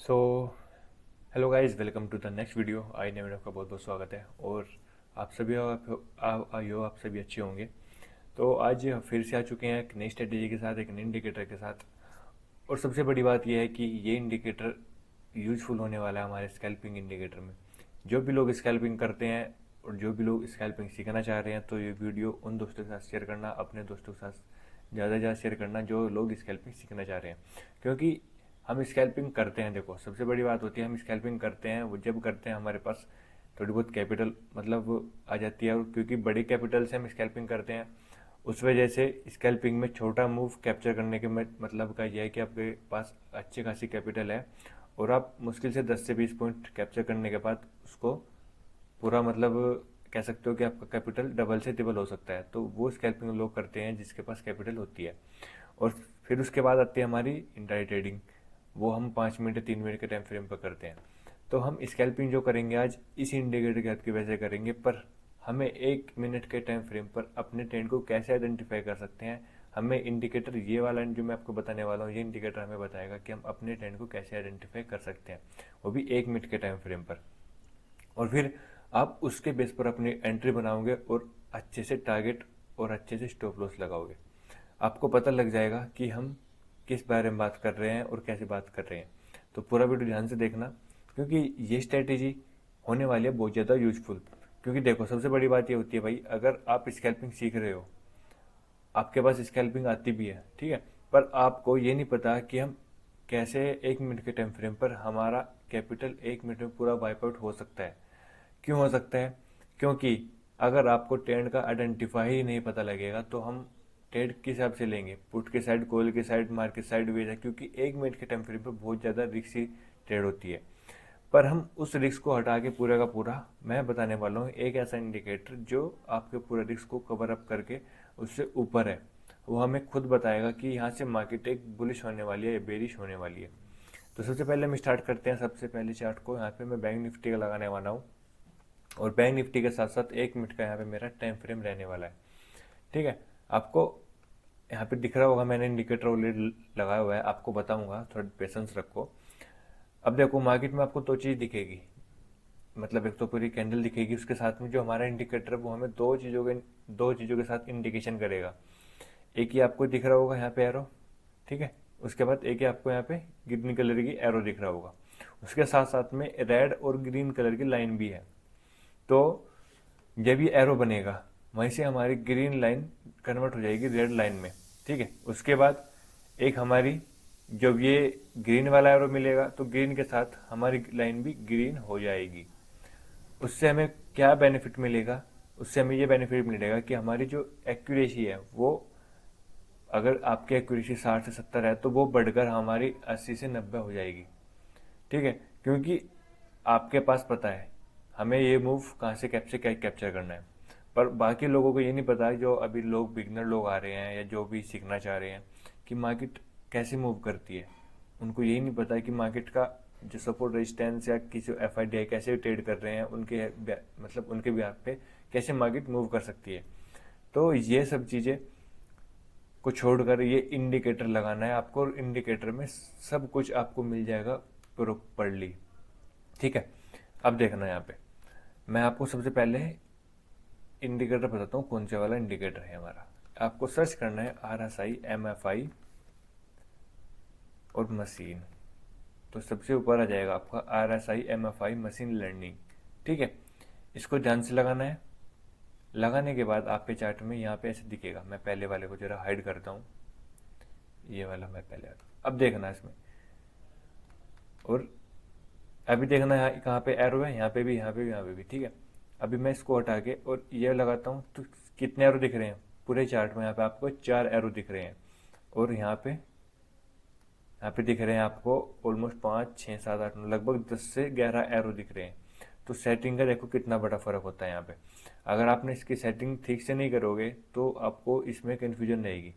So hello guys, welcome to the next video. आई ने आपका बहुत बहुत स्वागत है। और आप सभी आप सभी अच्छे होंगे। तो आज फिर से आ चुके हैं एक नई स्ट्रेटेजी के साथ, एक नए इंडिकेटर के साथ। और सबसे बड़ी बात यह है कि ये इंडिकेटर यूजफुल होने वाला है हमारे स्कैल्पिंग इंडिकेटर में। जो भी लोग स्कैल्पिंग करते हैं और जो भी लोग स्कैल्पिंग सीखना चाह रहे हैं, तो ये वीडियो उन दोस्तों के साथ शेयर करना, अपने दोस्तों के साथ ज़्यादा से ज़्यादा शेयर करना जो लोग स्कैल्पिंग सीखना चाह रहे हैं। क्योंकि हम स्कैल्पिंग करते हैं, देखो सबसे बड़ी बात होती है हम स्कैल्पिंग करते हैं वो जब करते हैं हमारे पास थोड़ी बहुत कैपिटल मतलब आ जाती है। और क्योंकि बड़ी कैपिटल से हम स्कैल्पिंग करते हैं, उस वजह से स्कैल्पिंग में छोटा मूव कैप्चर करने के मतलब का यह है कि आपके पास अच्छी खासी कैपिटल है और आप मुश्किल से 10 से 20 पॉइंट कैप्चर करने के बाद उसको पूरा मतलब कह सकते हो कि आपका कैपिटल डबल से ट्रिपल हो सकता है। तो वो स्कैल्पिंग लोग करते हैं जिसके पास कैपिटल होती है। और फिर उसके बाद आती है हमारी इंट्राडे ट्रेडिंग। वो हम 5 मिनट 3 मिनट के टाइम फ्रेम पर करते हैं। तो हम स्कैल्पिंग जो करेंगे आज इस इंडिकेटर के हेल्प की वजह से करेंगे, पर हमें 1 मिनट के टाइम फ्रेम पर अपने ट्रेंड को कैसे आइडेंटिफाई कर सकते हैं, हमें इंडिकेटर ये वाला जो मैं आपको बताने वाला हूँ, ये इंडिकेटर हमें बताएगा कि हम अपने ट्रेंड को कैसे आइडेंटिफाई कर सकते हैं, वो भी 1 मिनट के टाइम फ्रेम पर। और फिर आप उसके बेस पर अपनी एंट्री बनाओगे और अच्छे से टारगेट और अच्छे से स्टॉप लॉस लगाओगे। आपको पता लग जाएगा कि हम किस बारे में बात कर रहे हैं और कैसे बात कर रहे हैं। तो पूरा वीडियो ध्यान से देखना, क्योंकि ये स्ट्रेटेजी होने वाली है बहुत ज़्यादा यूजफुल। क्योंकि देखो सबसे बड़ी बात ये होती है भाई, अगर आप स्कैल्पिंग सीख रहे हो, आपके पास स्कैल्पिंग आती भी है, ठीक है, पर आपको ये नहीं पता कि हम कैसे 1 मिनट के टाइम फ्रेम पर हमारा कैपिटल 1 मिनट में पूरा वाइप आउट हो सकता है। क्यों हो सकता है? क्योंकि अगर आपको ट्रेंड का आइडेंटिफाई ही नहीं पता लगेगा तो हम ट्रेड किस हिसाब से लेंगे, पुट के साइड, कॉल के साइड, मार्केट साइड वेज है, क्योंकि 1 मिनट के टाइम फ्रेम पर बहुत ज़्यादा रिस्की ट्रेड होती है। पर हम उस रिस्क को हटा के पूरा का पूरा मैं बताने वाला हूँ एक ऐसा इंडिकेटर जो आपके पूरे रिस्क को कवर अप करके उससे ऊपर है। वो हमें खुद बताएगा कि यहाँ से मार्केट एक बुलिश होने वाली है या बेरिश होने वाली है। तो सबसे पहले हम स्टार्ट करते हैं सबसे पहले चार्ट को। यहाँ पे मैं बैंक निफ्टी का लगाने वाला हूँ और बैंक निफ्टी के साथ साथ 1 मिनट का यहाँ पे मेरा टाइम फ्रेम रहने वाला है। ठीक है, आपको यहाँ पे दिख रहा होगा मैंने इंडिकेटर ऑलरेडी लगाया हुआ है, आपको बताऊंगा, थोड़ा पेशेंस रखो। अब देखो मार्केट में आपको दो चीज़ दिखेगी, मतलब एक तो पूरी कैंडल दिखेगी, उसके साथ में जो हमारा इंडिकेटर है वो हमें दो चीज़ों के साथ इंडिकेशन करेगा। एक ही आपको दिख रहा होगा यहाँ पे एरो, ठीक है, उसके बाद एक ही आपको यहाँ पे ग्रीन कलर की एरो दिख रहा होगा, उसके साथ साथ में रेड और ग्रीन कलर की लाइन भी है। तो जब ये एरो बनेगा वहीं से हमारी ग्रीन लाइन कन्वर्ट हो जाएगी रेड लाइन में, ठीक है। उसके बाद एक हमारी जब ये ग्रीन वाला एरो मिलेगा तो ग्रीन के साथ हमारी लाइन भी ग्रीन हो जाएगी। उससे हमें क्या बेनिफिट मिलेगा? उससे हमें ये बेनिफिट मिलेगा कि हमारी जो एक्यूरेसी है वो, अगर आपकी एक्यूरेसी 60 से 70 है तो वो बढ़कर हमारी 80 से 90 हो जाएगी, ठीक है। क्योंकि आपके पास पता है हमें ये मूव कहाँ से कैप्चर करना है। पर बाकी लोगों को ये नहीं पता, जो अभी लोग बिगनर लोग आ रहे हैं या जो भी सीखना चाह रहे हैं कि मार्केट कैसे मूव करती है, उनको यही नहीं पता कि मार्केट का जो सपोर्ट रेजिस्टेंस या किसी एफ आई कैसे ट्रेड कर रहे हैं, उनके मतलब उनके बिहार पे कैसे मार्केट मूव कर सकती है। तो ये सब चीज़ें को छोड़कर ये इंडिकेटर लगाना है आपको, और इंडिकेटर में सब कुछ आपको मिल जाएगा प्रॉपरली, ठीक है। अब देखना यहाँ पे मैं आपको सबसे पहले इंडिकेटर बताता हूँ कौन से वाला इंडिकेटर है हमारा। आपको सर्च करना है RSI MFI और मशीन। तो सबसे ऊपर आ जाएगा आपका RSI MFI मशीन लर्निंग, ठीक है। इसको ध्यान से लगाना है। लगाने के बाद आपके चार्ट में यहाँ पे ऐसे दिखेगा। मैं पहले वाले को जरा हाइड करता हूँ, ये वाला मैं पहले आता हूँ। अब देखना इसमें, और अभी देखना यहाँ कहाँ पे एरो है, यहाँ पे भी, यहाँ पे भी, यहाँ पे भी, ठीक है। अभी मैं इसको हटा के और ये लगाता हूँ तो कितने एरो दिख रहे हैं पूरे चार्ट में? यहाँ पे आपको 4 एरो दिख रहे हैं, और यहाँ पे दिख रहे हैं आपको ऑलमोस्ट 5 6 7 8 9 लगभग 10 से 11 एरो दिख रहे हैं। तो सेटिंग का देखो कितना बड़ा फर्क होता है यहाँ पे। अगर आपने इसकी सेटिंग ठीक से नहीं करोगे तो आपको इसमें कन्फ्यूजन रहेगी,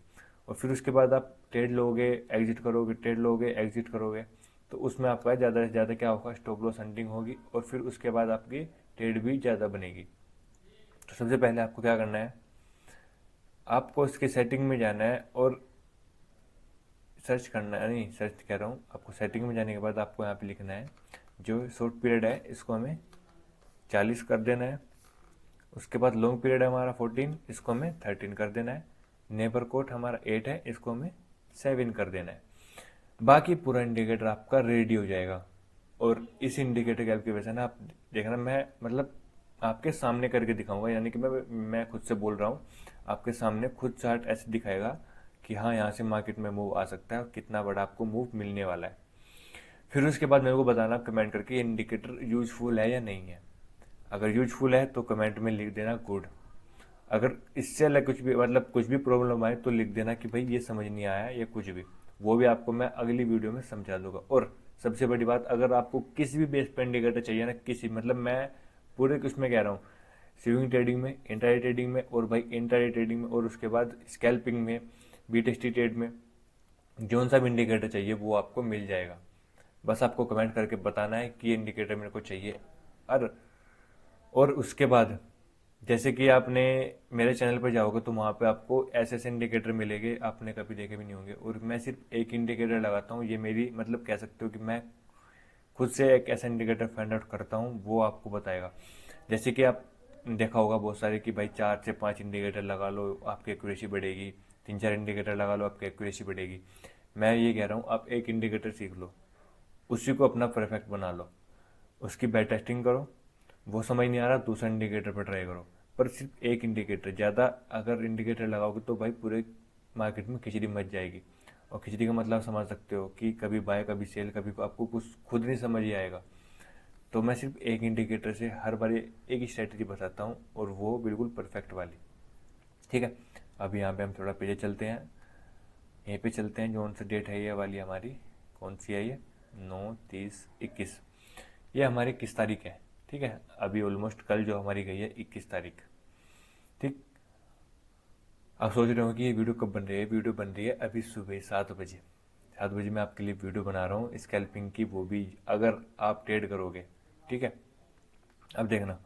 और फिर उसके बाद आप ट्रेड लोगे एग्जिट करोगे, ट्रेड लोगे एग्जिट करोगे, तो उसमें आपका ज़्यादा से ज़्यादा क्या होगा, स्टॉप लॉस हंटिंग होगी, और फिर उसके बाद आपकी ट्रेड भी ज़्यादा बनेगी। तो सबसे पहले आपको क्या करना है, आपको इसके सेटिंग में जाना है और सर्च करना है, नहीं सर्च कह रहा हूँ, आपको सेटिंग में जाने के बाद आपको यहाँ पे लिखना है जो शॉर्ट पीरियड है इसको हमें 40 कर देना है। उसके बाद लॉन्ग पीरियड है हमारा 14, इसको हमें 13 कर देना है। नेबर कोड हमारा 8 है, इसको हमें 7 कर देना है। बाकी पूरा इंडिकेटर आपका रेडी हो जाएगा। और इस इंडिकेटर की आपकी वजह से ना आप देखना, मैं मतलब आपके सामने करके दिखाऊंगा, यानी कि मैं खुद से बोल रहा हूँ, आपके सामने खुद चार्ट ऐसे दिखाएगा कि हाँ यहाँ से मार्केट में मूव आ सकता है और कितना बड़ा आपको मूव मिलने वाला है। फिर उसके बाद मेरे को बताना कमेंट करके ये इंडिकेटर यूजफुल है या नहीं है। अगर यूजफुल है तो कमेंट में लिख देना गुड। अगर इससे अलग कुछ भी मतलब कुछ भी प्रॉब्लम आए तो लिख देना कि भाई ये समझ नहीं आया या कुछ भी, वो भी आपको मैं अगली वीडियो में समझा दूंगा। और सबसे बड़ी बात, अगर आपको किसी भी बेस पर इंडिकेटर चाहिए ना, किसी मतलब मैं पूरे उसमें कह रहा हूँ, स्विंग ट्रेडिंग में, इंट्राडे ट्रेडिंग में, और भाई इंट्राडे ट्रेडिंग में, और उसके बाद स्कैल्पिंग में, बीटीएसटी ट्रेड में, जौन सा भी इंडिकेटर चाहिए वो आपको मिल जाएगा। बस आपको कमेंट करके बताना है कि ये इंडिकेटर मेरे को चाहिए। और उसके बाद जैसे कि आपने मेरे चैनल पर जाओगे तो वहाँ पे आपको ऐसे ऐसे इंडिकेटर मिलेंगे आपने कभी देखे भी नहीं होंगे, और मैं सिर्फ एक इंडिकेटर लगाता हूँ। ये मेरी मतलब कह सकते हो कि मैं खुद से एक ऐसा इंडिकेटर फाइंड आउट करता हूँ, वो आपको बताएगा। जैसे कि आप देखा होगा बहुत सारे कि भाई 4 से 5 इंडिकेटर लगा लो आपकी एक्यूरेसी बढ़ेगी, 3-4 इंडिकेटर लगा लो आपकी एक्यूरेसी बढ़ेगी। मैं ये कह रहा हूँ आप एक इंडिकेटर सीख लो, उसी को अपना परफेक्ट बना लो, उसकी बैक टेस्टिंग करो। वो समझ नहीं आ रहा दूसरा इंडिकेटर पर ट्राई करो, पर सिर्फ एक इंडिकेटर, ज़्यादा अगर इंडिकेटर लगाओगे तो भाई पूरे मार्केट में खिचड़ी मच जाएगी। और खिचड़ी का मतलब समझ सकते हो कि कभी बाय कभी सेल, कभी आपको कुछ खुद नहीं समझ ही आएगा। तो मैं सिर्फ एक इंडिकेटर से हर बार एक ही स्ट्रैटेजी बताता हूँ, और वो बिल्कुल परफेक्ट वाली। ठीक है, अब यहाँ पे हम थोड़ा पीछे चलते हैं, यहीं पे चलते हैं। जो सा डेट है ये वाली हमारी, कौन सी है ये, 9/30/21, ये हमारी 21 तारीख है। ठीक है, अभी ऑलमोस्ट कल जो हमारी गई है 21 तारीख। ठीक, आप सोच रहे हो कि ये वीडियो कब बन रही है, वीडियो बन रही है अभी सुबह 7 बजे। 7 बजे मैं आपके लिए वीडियो बना रहा हूँ स्कैल्पिंग की, वो भी अगर आप ट्रेड करोगे। ठीक है, अब देखना।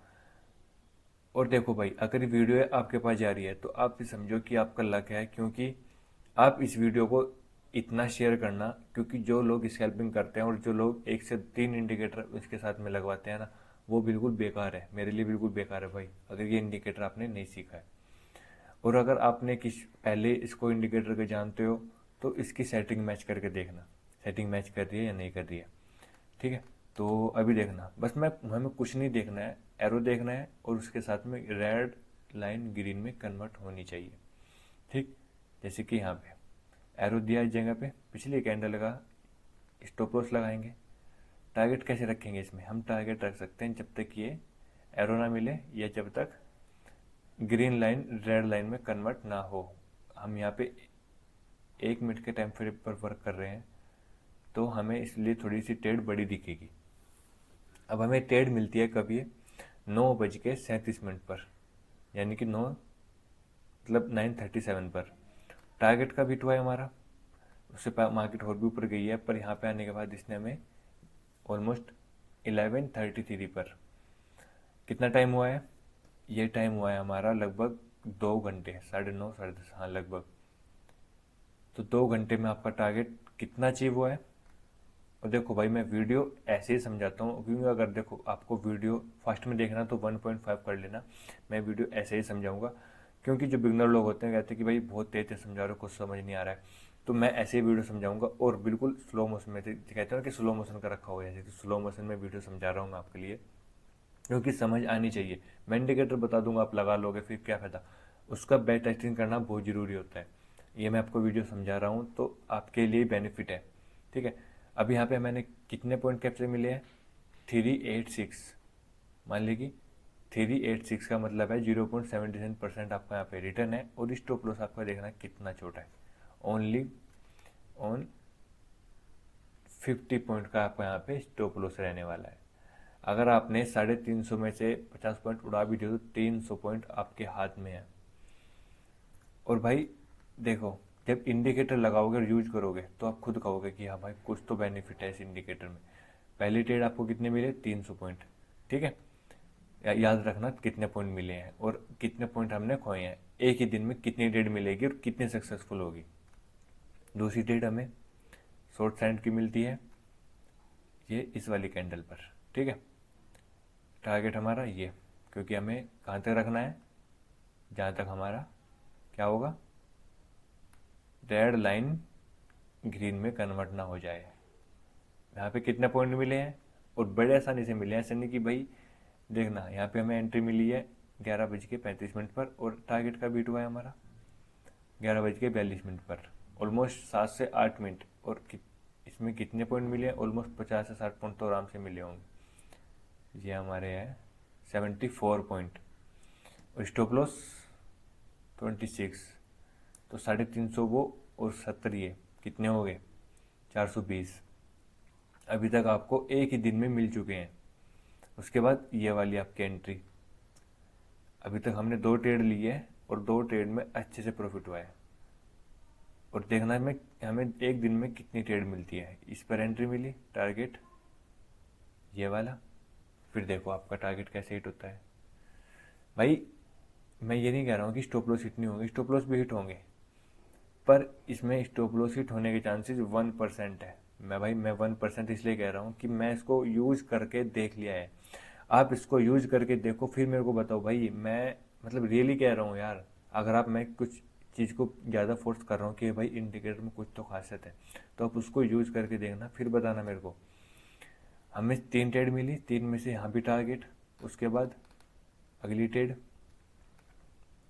और देखो भाई, अगर ये वीडियो आपके पास जा रही है तो आप भी समझो कि आपका लक है, क्योंकि आप इस वीडियो को इतना शेयर करना, क्योंकि जो लोग स्कैल्पिंग करते हैं और जो लोग 1 से 3 इंडिकेटर उसके साथ में लगवाते हैं ना, वो बिल्कुल बेकार है, मेरे लिए बिल्कुल बेकार है भाई, अगर ये इंडिकेटर आपने नहीं सीखा है। और अगर आपने किस पहले इसको इंडिकेटर के जानते हो तो इसकी सेटिंग मैच करके देखना, सेटिंग मैच कर रही है या नहीं कर रही है। ठीक है, तो अभी देखना, बस मैं हमें कुछ नहीं देखना है, एरो देखना है और उसके साथ में रेड लाइन ग्रीन में कन्वर्ट होनी चाहिए। ठीक, जैसे कि यहाँ पे एरो दिया इस जगह पे, पिछली कैंडल का स्टॉप लॉस लगाएंगे। टारगेट कैसे रखेंगे इसमें, हम टारगेट रख सकते हैं जब तक ये एरो ना मिले या जब तक ग्रीन लाइन रेड लाइन में कन्वर्ट ना हो। हम यहाँ पे 1 मिनट के टाइम फ्रेम पर वर्क कर रहे हैं, तो हमें इसलिए थोड़ी सी ट्रेड बड़ी दिखेगी। अब हमें ट्रेड मिलती है कब, ये 9:37 पर, यानी कि 9:37 पर टारगेट का बीट हुआ है हमारा। उससे मार्केट और भी ऊपर गई है, पर यहाँ पे आने के बाद इसने हमें ऑलमोस्ट 11:33 पर, कितना टाइम हुआ है, ये टाइम हुआ है हमारा लगभग 2 घंटे, 9:30 10:30, हाँ लगभग। तो 2 घंटे में आपका टारगेट कितना अचीव हुआ है। और देखो भाई, मैं वीडियो ऐसे ही समझाता हूँ, क्योंकि अगर देखो आपको वीडियो फास्ट में देखना तो 1.5 कर लेना, मैं वीडियो ऐसे ही समझाऊंगा। क्योंकि जो बिगनर लोग होते हैं कहते हैं कि भाई बहुत तेज तेज समझा रहे हो, कुछ समझ नहीं आ रहा है, तो मैं ऐसे ही वीडियो समझाऊंगा, और बिल्कुल स्लो मोशन में, कहते हैं ना कि स्लो मोशन का रखा हुआ है, जैसे स्लो मोशन में वीडियो समझा रहा हूँ मैं आपके लिए, क्योंकि समझ आनी चाहिए। मैं इंडिकेटर बता दूंगा, आप लगा लोगे फिर क्या फ़ायदा, उसका बैक टेस्टिंग करना बहुत ज़रूरी होता है। ये मैं आपको वीडियो समझा रहा हूँ तो आपके लिए बेनिफिट है। ठीक है, अब यहाँ पे मैंने कितने पॉइंट कैप्चर मिले हैं, 386, मान लीजिए 386 का मतलब है 0.77% आपका यहाँ पे रिटर्न है। और स्टॉप लॉस आपका देखना कितना छोटा है, ओनली ऑन 50 पॉइंट का आपका यहाँ पे स्टॉप लॉस रहने वाला है। अगर आपने 350 में से 50 पॉइंट उड़ा भी दिए तो 300 पॉइंट आपके हाथ में है। और भाई देखो, जब इंडिकेटर लगाओगे और यूज करोगे तो आप खुद कहोगे कि हाँ भाई कुछ तो बेनिफिट है इस इंडिकेटर में। पहली ट्रेड आपको कितने मिले, 300 पॉइंट। ठीक है, याद रखना कितने पॉइंट मिले हैं और कितने पॉइंट हमने खोए हैं, एक ही दिन में कितनी ट्रेड मिलेगी और कितनी सक्सेसफुल होगी। दूसरी ट्रेड हमें शॉर्ट साइड की मिलती है ये इस वाली कैंडल पर, ठीक है। टारगेट हमारा ये, क्योंकि हमें कहाँ तक रखना है, जहाँ तक हमारा क्या होगा, रेड लाइन ग्रीन में कन्वर्ट ना हो जाए। यहाँ पे कितने पॉइंट मिले हैं और बड़े आसानी से मिले हैं, ऐसा नहीं कि भाई देखना यहाँ पे हमें एंट्री मिली है 11:35 पर और टारगेट का बीट हुआ है हमारा 11:42 पर, ऑलमोस्ट 7 से 8 मिनट। और इसमें कितने पॉइंट मिले हैं, ऑलमोस्ट 50 से 60 पॉइंट तो आराम से मिले होंगे। ये हमारे हैं 74 पॉइंट और स्टॉप लॉस 26, तो 350 वो और 70 ये कितने हो गए, 420। अभी तक आपको एक ही दिन में मिल चुके हैं। उसके बाद ये वाली आपकी एंट्री, अभी तक हमने 2 ट्रेड लिए हैं और 2 ट्रेड में अच्छे से प्रॉफिट हुआ है। और देखना है हमें एक दिन में कितनी ट्रेड मिलती है। इस पर एंट्री मिली, टारगेट ये वाला, फिर देखो आपका टारगेट कैसे हिट होता है। भाई मैं ये नहीं कह रहा हूँ कि स्टॉप लॉस हिट नहीं होंगे, स्टॉप लॉस भी हिट होंगे, पर इसमें स्टॉप लॉस हिट होने के चांसेस 1% है। मैं 1% इसलिए कह रहा हूँ कि मैं इसको यूज करके देख लिया है। आप इसको यूज करके देखो, फिर मेरे को बताओ। भाई मैं मतलब रियली कह रहा हूँ यार, अगर आप मैं कुछ चीज़ को ज़्यादा फोर्स कर रहा हूँ कि भाई इंडिकेटर में कुछ तो खासियत है, तो आप उसको यूज करके देखना, फिर बताना मेरे को। हमें 3 ट्रेड मिली, 3 में से यहाँ भी टारगेट, उसके बाद अगली ट्रेड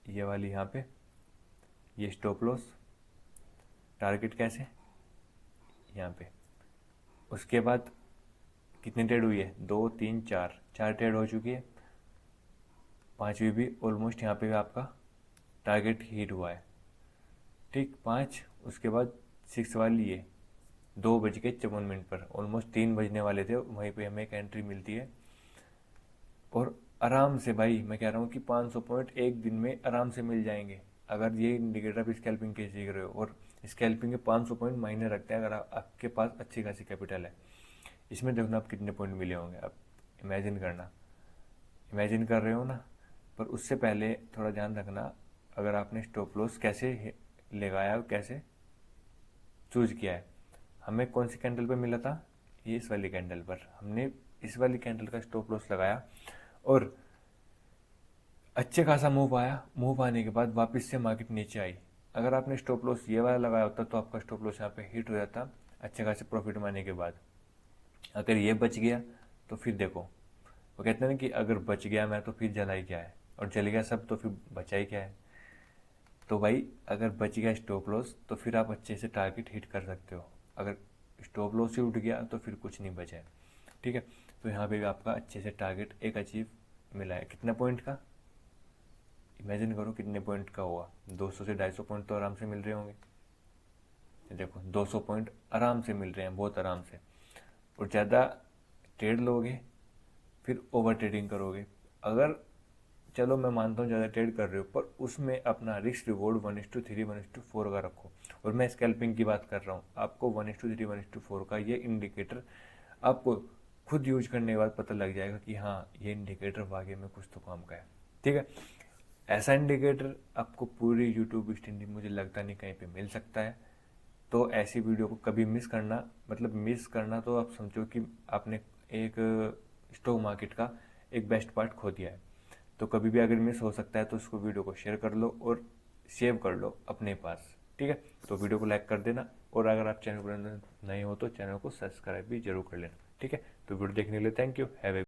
ये वाली यहाँ पे, ये स्टॉप लॉस, टारगेट कैसे यहाँ पे। उसके बाद कितनी ट्रेड हुई है, 2 3 4 ट्रेड हो चुकी है, 5वीं भी ऑलमोस्ट यहाँ पे भी आपका टारगेट हिट हुआ है, ठीक 5। उसके बाद 6 वाली ये 2:54 पर, ऑलमोस्ट 3 बजने वाले थे, वहीं पे हमें एक एंट्री मिलती है। और आराम से भाई मैं कह रहा हूँ कि 500 पॉइंट एक दिन में आराम से मिल जाएंगे, अगर ये इंडिकेटर आप स्कैल्पिंग के सीख रहे हो। और स्कैल्पिंग के 500 पॉइंट मायने रखते हैं अगर आपके पास अच्छी खासी कैपिटल है। इसमें देखना आप कितने पॉइंट मिले होंगे, आप इमेजिन करना, इमेजिन कर रहे हो ना। पर उससे पहले थोड़ा ध्यान रखना, अगर आपने स्टॉप लॉस कैसे लगाया, कैसे चूज किया है। हमें कौन सी कैंडल पे मिला था, ये इस वाली कैंडल पर हमने इस वाली कैंडल का स्टॉप लॉस लगाया और अच्छे खासा मूव आया। मूव आने के बाद वापस से मार्केट नीचे आई। अगर आपने स्टॉप लॉस ये वाला लगाया होता तो आपका स्टॉप लॉस यहाँ पे हिट हो जाता अच्छे खासे प्रॉफिट में आने के बाद। अगर ये बच गया तो फिर देखो, वो कहते हैं ना कि अगर बच गया मैं तो फिर जला ही क्या है, और जल गया सब तो फिर बचा ही क्या है। तो भाई अगर बच गया स्टॉप लॉस तो फिर आप अच्छे से टारगेट हिट कर सकते हो। अगर स्टॉप लॉस ही उठ गया तो फिर कुछ नहीं बचा है, ठीक है। तो यहाँ पे भी आपका अच्छे से टारगेट एक अचीव मिला है। कितना पॉइंट का, इमेजिन करो कितने पॉइंट का हुआ, 200 से 250 पॉइंट तो आराम से मिल रहे होंगे। देखो 200 पॉइंट आराम से मिल रहे हैं, बहुत आराम से। और ज़्यादा ट्रेड लोगे फिर ओवर ट्रेडिंग करोगे। अगर चलो मैं मानता हूँ ज़्यादा ट्रेड कर रहे हो, पर उसमें अपना रिस्क रिवॉर्ड 1:3 1:4 का रखो। और मैं स्कैल्पिंग की बात कर रहा हूँ, आपको 1:3 1:4 का ये इंडिकेटर आपको खुद यूज करने के बाद पता लग जाएगा कि हाँ ये इंडिकेटर वाकई में कुछ तो काम का है, ठीक है। ऐसा इंडिकेटर आपको पूरी यूट्यूब स्टैंडिंग मुझे लगता नहीं कहीं पे मिल सकता है। तो ऐसी वीडियो को कभी मिस करना, मतलब मिस करना तो आप समझो कि आपने एक स्टॉक मार्केट का एक बेस्ट पार्ट खो दिया है। तो कभी भी अगर मिस हो सकता है तो उसको वीडियो को शेयर कर लो और सेव कर लो अपने पास, ठीक है। तो वीडियो को लाइक कर देना, और अगर आप चैनल पर नए हो तो चैनल को सब्सक्राइब भी जरूर कर लेना, ठीक है। तो वीडियो देखने के लिए थैंक यू, हैव ए